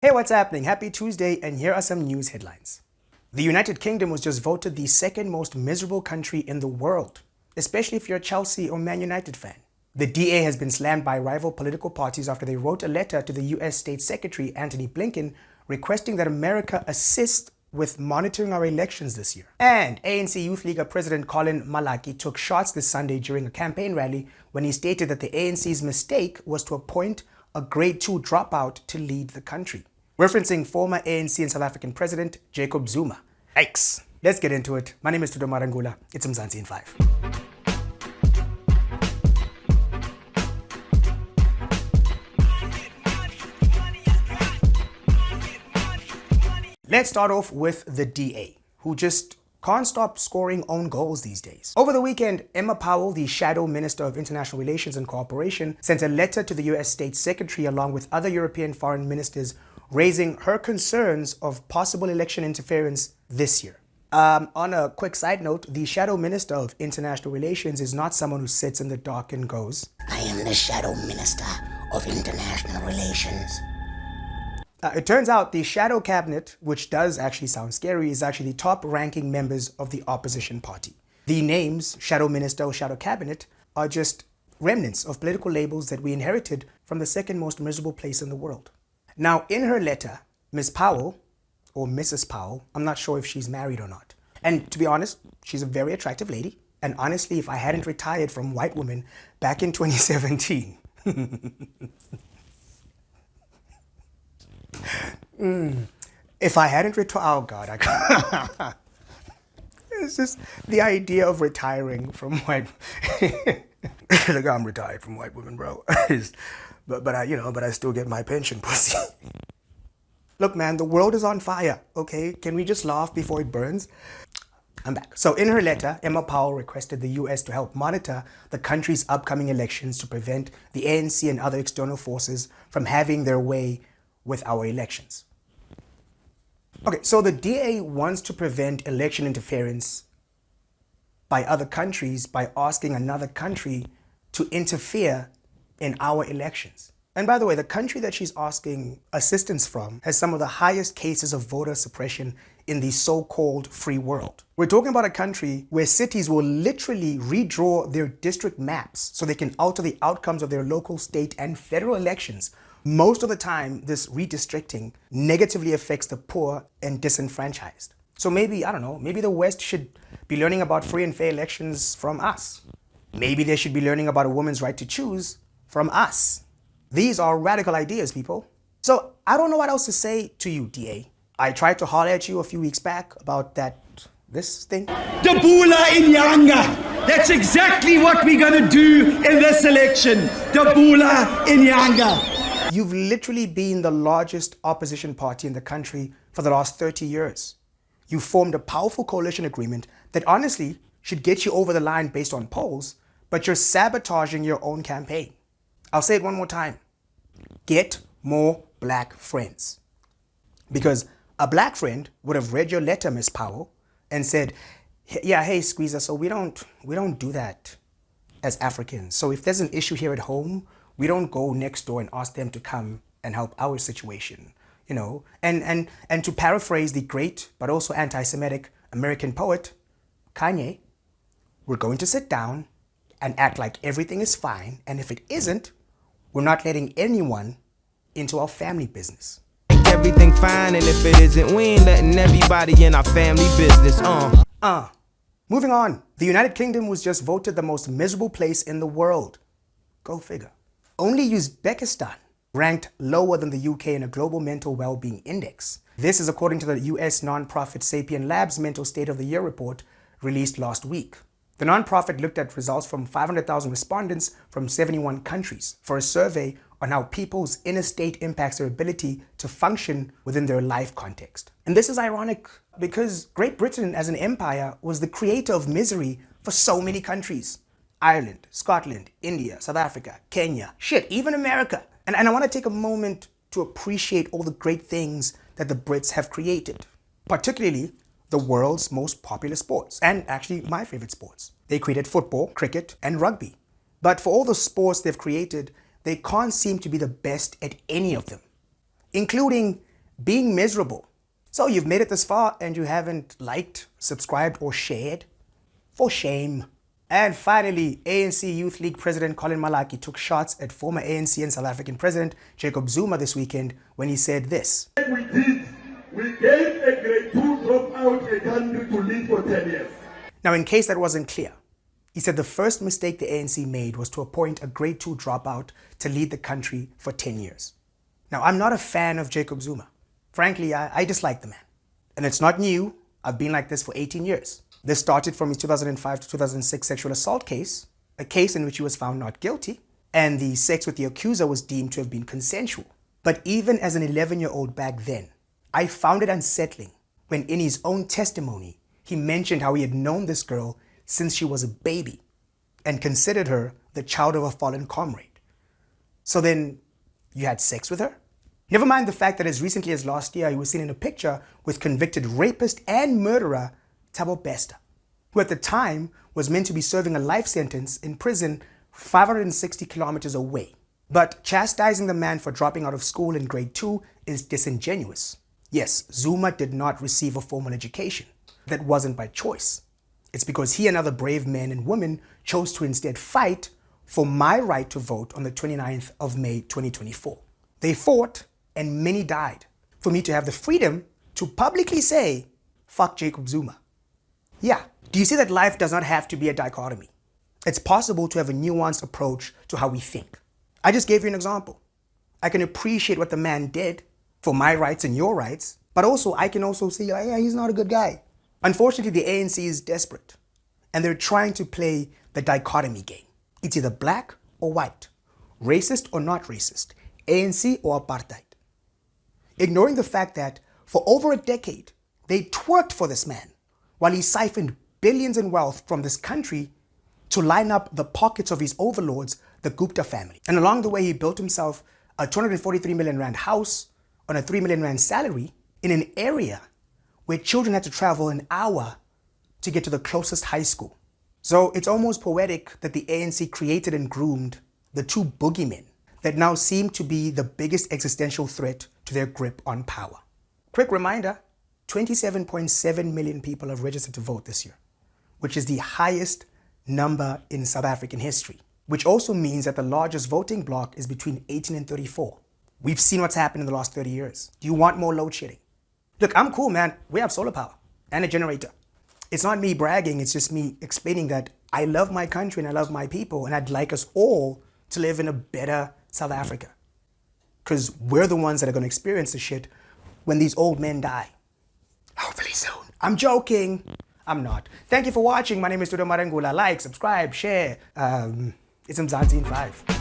Hey, what's happening? Happy Tuesday, and here are some news headlines. The United Kingdom was just voted the second most miserable country in the world, especially if you're a Chelsea or Man United fan. The DA has been slammed by rival political parties after they wrote a letter to the US State Secretary Antony Blinken requesting that America assist with monitoring our elections this year. And ANC Youth League President Colin Malaki took shots this Sunday during a campaign rally when he stated that the ANC's mistake was to appoint a grade 2 dropout to lead the country, referencing former ANC and South African President Jacob Zuma. Yikes. Let's get into it. My name is Tudo Marangula. It's Mzansi in 5. Let's start off with the DA, who just can't stop scoring own goals these days. Over the weekend, Emma Powell, the Shadow Minister of International Relations and Cooperation, sent a letter to the US State Secretary along with other European foreign ministers raising her concerns of possible election interference this year. On a quick side note, the Shadow Minister of International Relations is not someone who sits in the dark and goes, "I am the Shadow Minister of International Relations." It turns out the Shadow Cabinet, which does actually sound scary, is actually the top-ranking members of the opposition party. The names, Shadow Minister or Shadow Cabinet, are just remnants of political labels that we inherited from the second most miserable place in the world. Now, in her letter, Ms. Powell, or Mrs. Powell, I'm not sure if she's married or not. And to be honest, she's a very attractive lady. And honestly, if I hadn't retired from white women back in 2017, if I hadn't retired, oh God, I can't. It's just the idea of retiring from white. Like, I'm retired from white women, bro. but I still get my pension, pussy. Look, man, the world is on fire, okay? Can we just laugh before it burns? I'm back. So in her letter, Emma Powell requested the US to help monitor the country's upcoming elections to prevent the ANC and other external forces from having their way with our elections. Okay, so the DA wants to prevent election interference by other countries by asking another country to interfere in our elections. And by the way, the country that she's asking assistance from has some of the highest cases of voter suppression in the so-called free world. We're talking about a country where cities will literally redraw their district maps so they can alter the outcomes of their local, state, and federal elections. Most of the time, this redistricting negatively affects the poor and disenfranchised. So maybe, I don't know, maybe the West should be learning about free and fair elections from us. Maybe they should be learning about a woman's right to choose from us. These are radical ideas, people. So I don't know what else to say to you, DA. I tried to holler at you a few weeks back about this thing. Dabula Inyanga. That's exactly what we're going to do in this election. Dabula Inyanga. You've literally been the largest opposition party in the country for the last 30 years. You formed a powerful coalition agreement that honestly should get you over the line based on polls, but you're sabotaging your own campaign. I'll say it one more time. Get more black friends. Because a black friend would have read your letter, Ms. Powell, and said, yeah, hey, Squeezer, so we don't do that as Africans. So if there's an issue here at home, we don't go next door and ask them to come and help our situation, you know? And to paraphrase the great but also anti-Semitic American poet, Kanye, we're going to sit down and act like everything is fine. And if it isn't, we're not letting anyone into our family business. Everything fine, and if it isn't, we ain't letting everybody in our family business. Moving on. The United Kingdom was just voted the most miserable place in the world. Go figure. Only Uzbekistan ranked lower than the UK in a global mental well-being index. This is according to the US nonprofit Sapien Labs Mental State of the Year report released last week. The nonprofit looked at results from 500,000 respondents from 71 countries for a survey on how people's inner state impacts their ability to function within their life context. And this is ironic because Great Britain as an empire was the creator of misery for so many countries. Ireland, Scotland, India, South Africa, Kenya, even America. And I want to take a moment to appreciate all the great things that the Brits have created, particularly the world's most popular sports, and actually my favorite sports. They created football, cricket, and rugby. But for all the sports they've created, they can't seem to be the best at any of them, including being miserable. So you've made it this far and you haven't liked, subscribed, or shared? For shame. And finally, ANC Youth League President Colin Malaki took shots at former ANC and South African President Jacob Zuma this weekend when he said this. We gave a grade 2 dropout a country to live for 10 years. Now, in case that wasn't clear, he said the first mistake the ANC made was to appoint a grade 2 dropout to lead the country for 10 years. Now, I'm not a fan of Jacob Zuma. Frankly, I dislike the man. And it's not new. I've been like this for 18 years. This started from his 2005 to 2006 sexual assault case, a case in which he was found not guilty, and the sex with the accuser was deemed to have been consensual. But even as an 11-year-old back then, I found it unsettling when in his own testimony, he mentioned how he had known this girl since she was a baby and considered her the child of a fallen comrade. So then you had sex with her? Never mind the fact that as recently as last year, he was seen in a picture with convicted rapist and murderer Thabo Bester, who at the time was meant to be serving a life sentence in prison 560 kilometers away. But chastising the man for dropping out of school in grade 2 is disingenuous. Yes, Zuma did not receive a formal education. That wasn't by choice. It's because he and other brave men and women chose to instead fight for my right to vote on the 29th of May 2024. They fought and many died for me to have the freedom to publicly say, fuck Jacob Zuma. Yeah, do you see that life does not have to be a dichotomy? It's possible to have a nuanced approach to how we think. I just gave you an example. I can appreciate what the man did for my rights and your rights, but also I can also say, yeah, he's not a good guy. Unfortunately, the ANC is desperate, and they're trying to play the dichotomy game. It's either black or white, racist or not racist, ANC or apartheid. Ignoring the fact that for over a decade, they twerked for this man while he siphoned billions in wealth from this country to line up the pockets of his overlords, the Gupta family. And along the way, he built himself a 243 million rand house on a 3 million rand salary in an area where children had to travel an hour to get to the closest high school. So it's almost poetic that the ANC created and groomed the two boogeymen that now seem to be the biggest existential threat to their grip on power. Quick reminder, 27.7 million people have registered to vote this year, which is the highest number in South African history, which also means that the largest voting bloc is between 18 and 34. We've seen what's happened in the last 30 years. Do you want more load shedding? Look, I'm cool, man. We have solar power and a generator. It's not me bragging, it's just me explaining that I love my country and I love my people, and I'd like us all to live in a better South Africa. Because we're the ones that are going to experience the shit when these old men die. Hopefully soon. I'm joking. I'm not. Thank you for watching. My name is Tudo Marangula. Like, subscribe, share. It's Mzansi in 5.